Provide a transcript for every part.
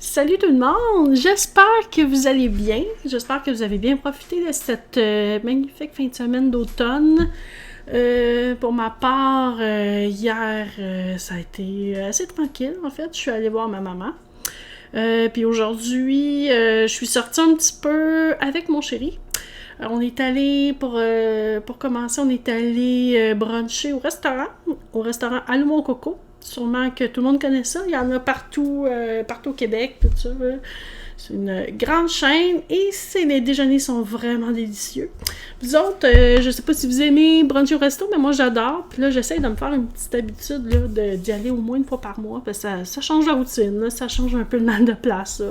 Salut tout le monde! J'espère que vous allez bien. J'espère que vous avez bien profité de cette magnifique fin de semaine d'automne. Pour ma part, hier, ça a été assez tranquille en fait. Je suis allée voir ma maman. Puis aujourd'hui, je suis sortie un petit peu avec mon chéri. On est allé, pour commencer, on est allé bruncher au restaurant Allumons Coco. Sûrement que tout le monde connaît ça. Il y en a partout au Québec, tout ça. C'est une grande chaîne et les déjeuners sont vraiment délicieux. Vous autres, je sais pas si vous aimez bruncher au resto, mais moi j'adore. Puis là, j'essaie de me faire une petite habitude là, d'y aller au moins une fois par mois. Parce que ça change la routine, là, ça change un peu le mal de place.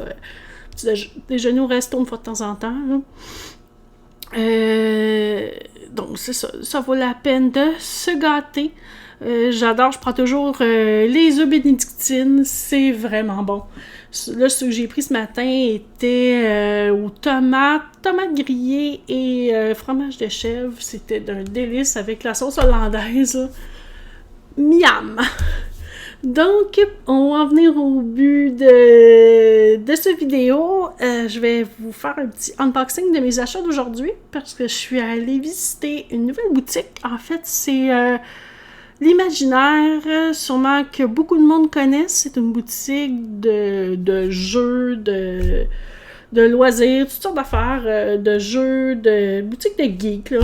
Petit déjeuner au resto une fois de temps en temps. Donc c'est ça, ça vaut la peine de se gâter. J'adore, je prends toujours les œufs bénédictines, c'est vraiment bon. Là, ce que j'ai pris ce matin était aux tomates grillées et fromage de chèvre. C'était d'un délice avec la sauce hollandaise. Là. Miam! Donc, on va en venir au but de cette vidéo. Je vais vous faire un petit unboxing de mes achats d'aujourd'hui parce que je suis allée visiter une nouvelle boutique. En fait, c'est l'Imaginaire, sûrement que beaucoup de monde connaissent. C'est une boutique de jeux, de loisirs, toutes sortes d'affaires, de jeux, de boutique de geeks, là.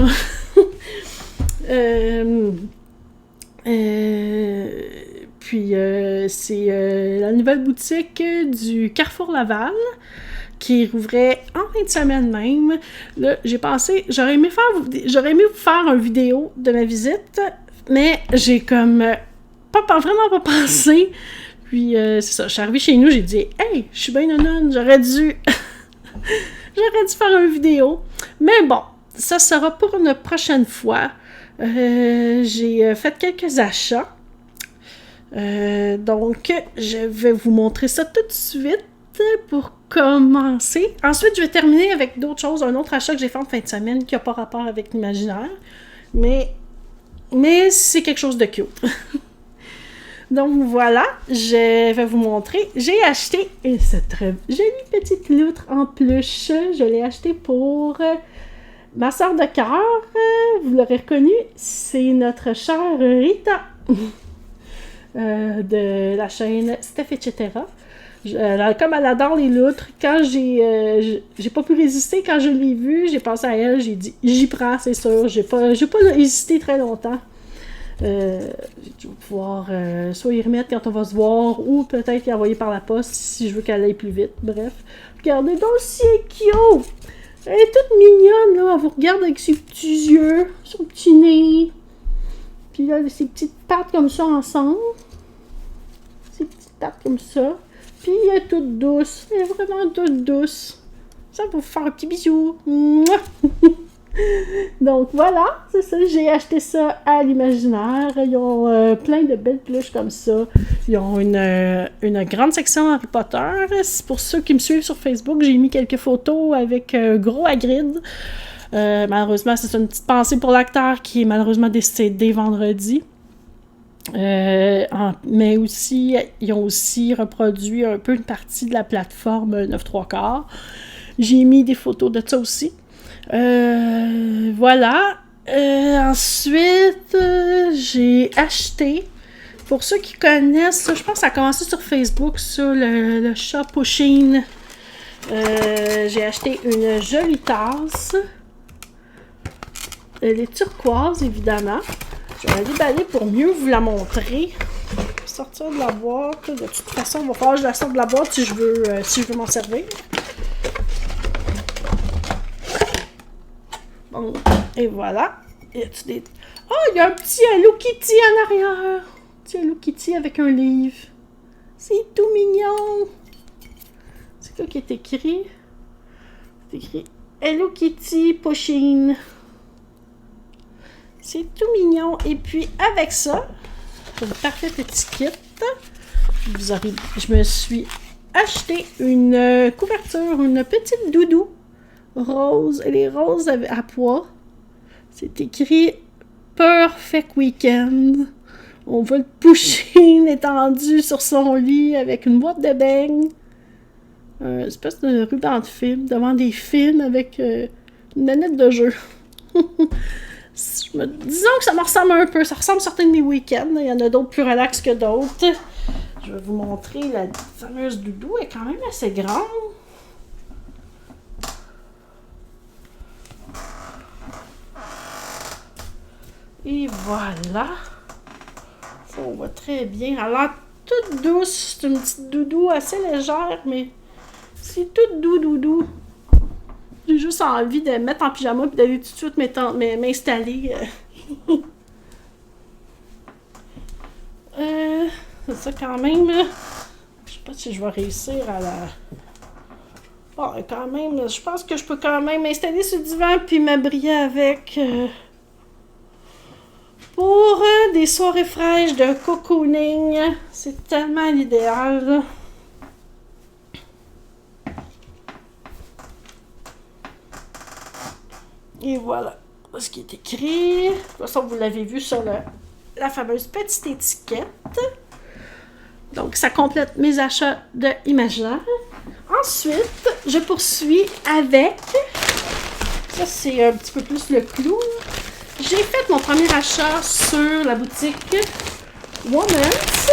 Puis c'est la nouvelle boutique du Carrefour Laval qui rouvrait en fin de semaine même. Là, j'ai pensé, j'aurais aimé vous faire une vidéo de ma visite, mais j'ai comme vraiment pas pensé. Puis c'est ça, je suis arrivée chez nous, j'ai dit « Hey, je suis bien nonne, j'aurais dû faire une vidéo. » Mais bon, ça sera pour une prochaine fois. J'ai fait quelques achats. Donc, je vais vous montrer ça tout de suite pour commencer. Ensuite, je vais terminer avec d'autres choses, un autre achat que j'ai fait en fin de semaine qui n'a pas rapport avec l'imaginaire. Mais c'est quelque chose de cute. Donc voilà, je vais vous montrer. J'ai acheté cette jolie petite loutre en peluche. Je l'ai achetée pour ma sœur de cœur. Vous l'aurez reconnue, c'est notre chère Rita de la chaîne Steph etc. Comme elle adore les loutres, quand j'ai pas pu résister, quand je l'ai vue, j'ai pensé à elle, j'ai dit j'y prends, c'est sûr, j'ai pas hésité très longtemps. Je vais pouvoir soit y remettre quand on va se voir ou peut-être y envoyer par la poste si je veux qu'elle aille plus vite. Bref, regardez donc si elle est cute! Elle est toute mignonne là, elle vous regarde avec ses petits yeux, son petit nez, puis là ses petites pattes comme ça ensemble, ses petites pattes comme ça. Puis elle est toute douce, elle est vraiment toute douce. Ça va vous faire un petit bisou. Mouah! Donc voilà, c'est ça, j'ai acheté ça à l'Imaginaire. Ils ont plein de belles peluches comme ça. Ils ont une grande section Harry Potter. C'est pour ceux qui me suivent sur Facebook, j'ai mis quelques photos avec gros Hagrid. Malheureusement, c'est une petite pensée pour l'acteur qui est malheureusement décédé vendredi. Mais aussi, ils ont aussi reproduit un peu une partie de la plateforme 9/3. J'ai mis des photos de ça aussi. Voilà. Ensuite, j'ai acheté, pour ceux qui connaissent ça, je pense que ça a commencé sur Facebook, ça, le chat Pusheen. J'ai acheté une jolie tasse. Elle est turquoise, évidemment. Je vais la déballer pour mieux vous la montrer. Sortir de la boîte. De toute façon, il va falloir que je la sorte de la boîte si je veux m'en servir. Bon, et voilà. Oh, il y a un petit Hello Kitty en arrière. Un petit Hello Kitty avec un livre. C'est tout mignon. C'est quoi qui est écrit? C'est écrit Hello Kitty Pusheen. C'est tout mignon. Et puis, avec ça, une parfaite étiquette. Je me suis acheté une couverture, une petite doudou rose. Elle est rose à pois. C'est écrit Perfect Weekend. On voit le Pusheen étendu sur son lit avec une boîte de beignes. une espèce de ruban de film devant des films avec une manette de jeu. Disons que ça me ressemble un peu. Ça ressemble à certains de mes week-ends. Il y en a d'autres plus relax que d'autres. Je vais vous montrer la fameuse doudou. Elle est quand même assez grande. Et voilà. Ça, on voit très bien. Elle a l'air toute douce. C'est une petite doudou assez légère, mais c'est toute doudou. J'ai juste envie de me mettre en pyjama et d'aller tout de suite m'installer. C'est ça quand même. Je sais pas si je vais réussir à la... Bon, quand même, je pense que je peux quand même m'installer sur le divan puis m'abriller avec... Pour des soirées fraîches de cocooning. C'est tellement l'idéal. Et voilà ce qui est écrit. De toute façon, vous l'avez vu sur la fameuse petite étiquette. Donc, ça complète mes achats de Imaginaire. Ensuite, je poursuis avec... Ça, c'est un petit peu plus le clou. J'ai fait mon premier achat sur la boutique Woman's.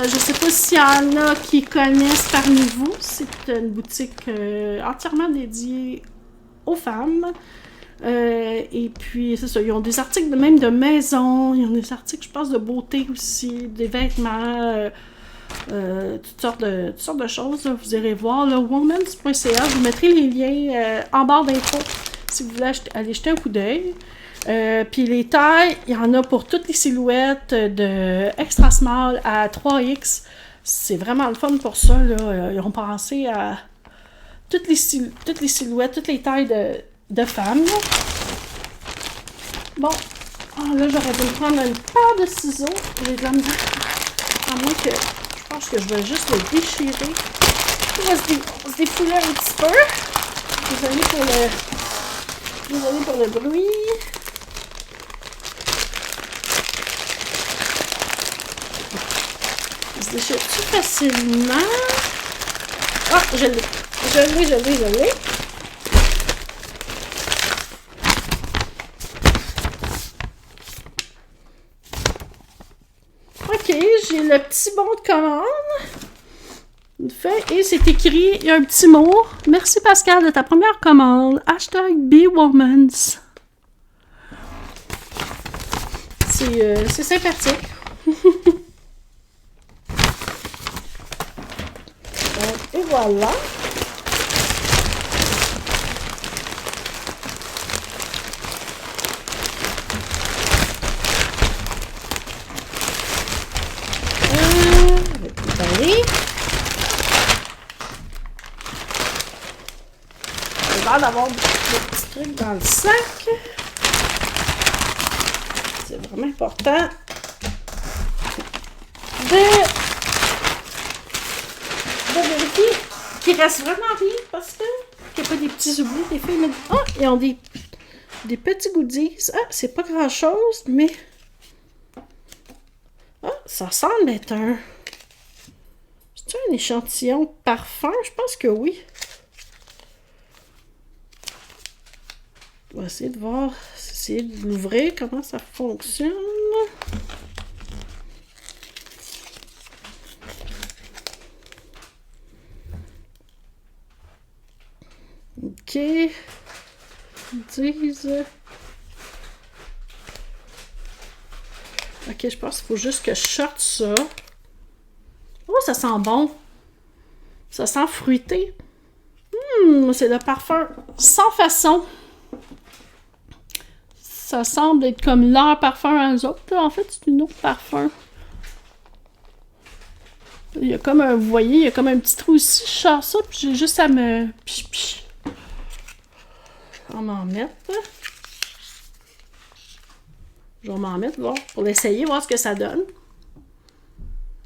Je sais pas s'il y en a qui connaissent parmi vous. C'est une boutique entièrement dédiée aux femmes. Et puis, c'est ça, ils ont des articles même de maison, ils ont des articles, je pense, de beauté aussi, des vêtements, toutes sortes de choses. Là. Vous irez voir, là, womans.ca, je vous mettrai les liens en barre d'infos si vous voulez aller jeter un coup d'œil. Puis les tailles, il y en a pour toutes les silhouettes de extra small à 3X. C'est vraiment le fun pour ça. Là. Ils ont pensé à toutes les silhouettes, toutes les tailles de femmes. Bon, là j'aurais dû me prendre une paire de ciseaux. J'ai de la misère. À moins que je pense que je vais juste le déchirer. On va se défouler un petit peu. Désolée pour le bruit. Il se déchire tout facilement. Ah, je l'ai. Ok, j'ai le petit bon de commande. Fait, et c'est écrit, il y a un petit mot. Merci Pascal de ta première commande. #BeWomans. C'est sympathique. Et voilà. J'ai l'air d'avoir des petits trucs dans le sac. C'est vraiment important de vérifier qu'il reste vraiment rien parce que qu'il n'y a pas des petits oublis. Des fois, ils ont des petits goodies. Ah, c'est pas grand chose, mais ça semble être c'est un échantillon de parfum? Je pense que oui. On va essayer de voir, essayer de l'ouvrir, comment ça fonctionne. Ok. Ils disent... Ok, je pense qu'il faut juste que je sorte ça. Oh, ça sent bon. Ça sent fruité. C'est le parfum sans façon. Ça semble être comme leur parfum à eux autres. Là. En fait, c'est une autre parfum. Il y a comme un, vous voyez, il y a comme un petit trou ici. Je sors ça, puis j'ai juste à me... On va m'en mettre. Je vais m'en mettre, voir, pour l'essayer, voir ce que ça donne.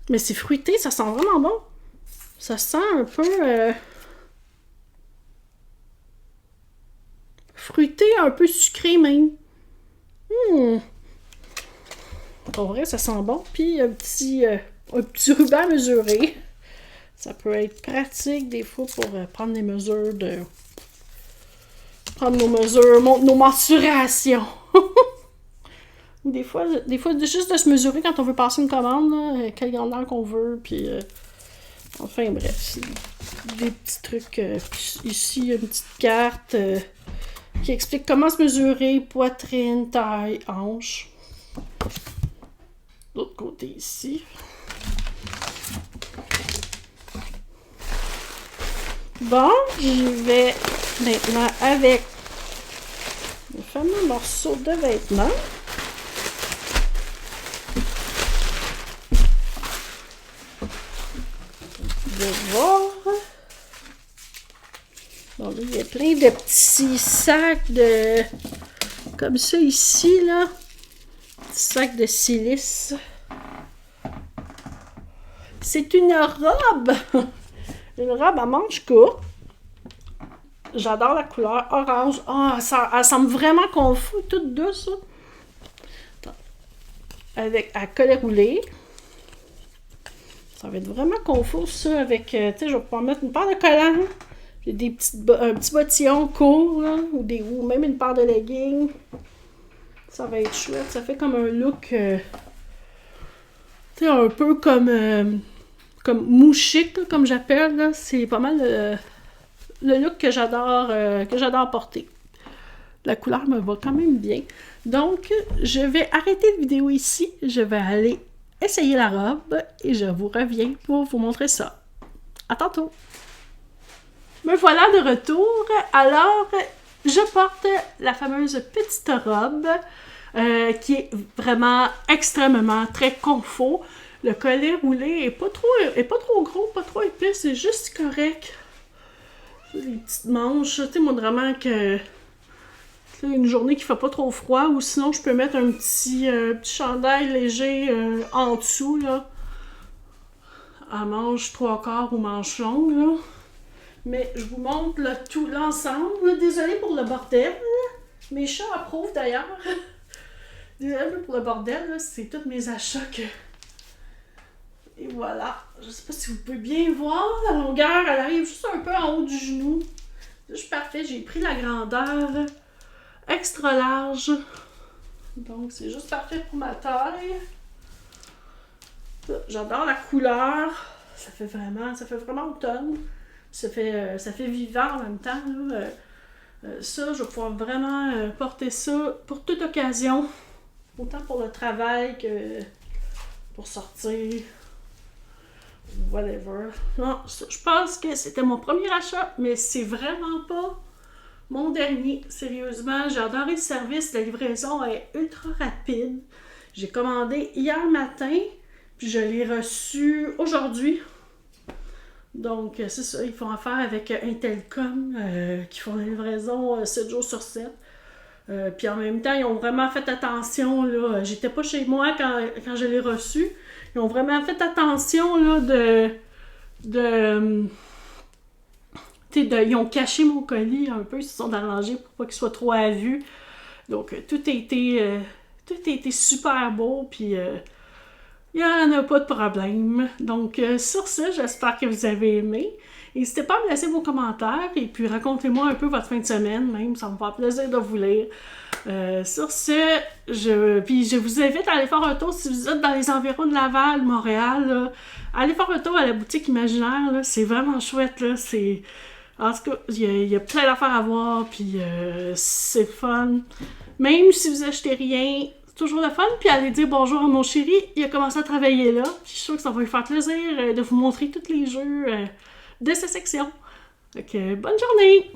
Mais c'est fruité, ça sent vraiment bon. Ça sent un peu... fruité, un peu sucré même. Pour vrai, ça sent bon. Puis un petit ruban mesuré. Ça peut être pratique des fois pour prendre des mesures de... Prendre nos mesures, nos mensurations. Ou des fois, juste de se mesurer quand on veut passer une commande, là, quelle grandeur qu'on veut, puis... enfin, bref, des petits trucs. Ici, il y a une petite carte qui explique comment se mesurer poitrine, taille, hanche. De l'autre côté, ici. Bon, j'y vais maintenant avec le fameux morceau de vêtement. De voir. Bon, là, il y a plein de petits sacs de... Comme ça ici, là. Petits sacs de silice. C'est une robe. Une robe à manches courtes. J'adore la couleur orange. Ah, elle semble vraiment confus, toute douce. À collet roulé. Ça va être vraiment confus, ça, avec... tu sais, je vais pouvoir mettre une paire de collants. J'ai un petit bottillon court, là, ou même une paire de leggings. Ça va être chouette. Ça fait comme un look... tu sais, un peu comme mouchique, là, comme j'appelle. Là. C'est pas mal le look que j'adore porter. La couleur me va quand même bien. Donc, je vais arrêter la vidéo ici. Je vais aller essayer la robe et je vous reviens pour vous montrer ça. À tantôt! Me voilà de retour. Alors, je porte la fameuse petite robe qui est vraiment extrêmement très confort. Le collet roulé est pas trop gros, pas trop épais, c'est juste correct. Les petites manches, tu sais, moi vraiment que une journée qui fait pas trop froid, ou sinon je peux mettre un petit chandail léger en dessous, là, à manches 3/4 ou manches longues, là. Mais je vous montre là, tout l'ensemble. Désolée pour le bordel. Mes chats approuvent d'ailleurs. Désolée pour le bordel, là, c'est tous mes achats que... Et voilà. Je sais pas si vous pouvez bien voir. La longueur, elle arrive juste un peu en haut du genou. C'est juste parfait. J'ai pris la grandeur extra large. Donc, c'est juste parfait pour ma taille. J'adore la couleur. Ça fait vraiment automne. Ça fait vivant en même temps. Là. Ça, je vais pouvoir vraiment porter ça pour toute occasion. Autant pour le travail que pour sortir. Whatever. Non, ça, je pense que c'était mon premier achat, mais c'est vraiment pas mon dernier. Sérieusement, j'ai adoré le service. La livraison est ultra rapide. J'ai commandé hier matin, puis je l'ai reçu aujourd'hui. Donc, c'est ça, ils font affaire avec Intelcom, qui font la livraison 7 jours sur 7. Puis en même temps, ils ont vraiment fait attention, là. J'étais pas chez moi quand je l'ai reçu. Ils ont vraiment fait attention, là, ils ont caché mon colis un peu, ils se sont arrangés pour pas qu'il soit trop à vue. Donc, tout a été super beau, puis... il n'y en a pas de problème. Donc, sur ce, j'espère que vous avez aimé. N'hésitez pas à me laisser vos commentaires et puis racontez-moi un peu votre fin de semaine, même. Ça me fait plaisir de vous lire. Sur ce, je vous invite à aller faire un tour si vous êtes dans les environs de Laval, Montréal. Là. Allez faire un tour à la boutique imaginaire. Là. C'est vraiment chouette. Là. En tout cas, il y a plein d'affaires à voir. Puis c'est fun. Même si vous achetez rien... C'est toujours le fun, puis allez dire bonjour à mon chéri, il a commencé à travailler là, puis je suis sûre que ça va lui faire plaisir de vous montrer tous les jeux de sa section. Donc, bonne journée!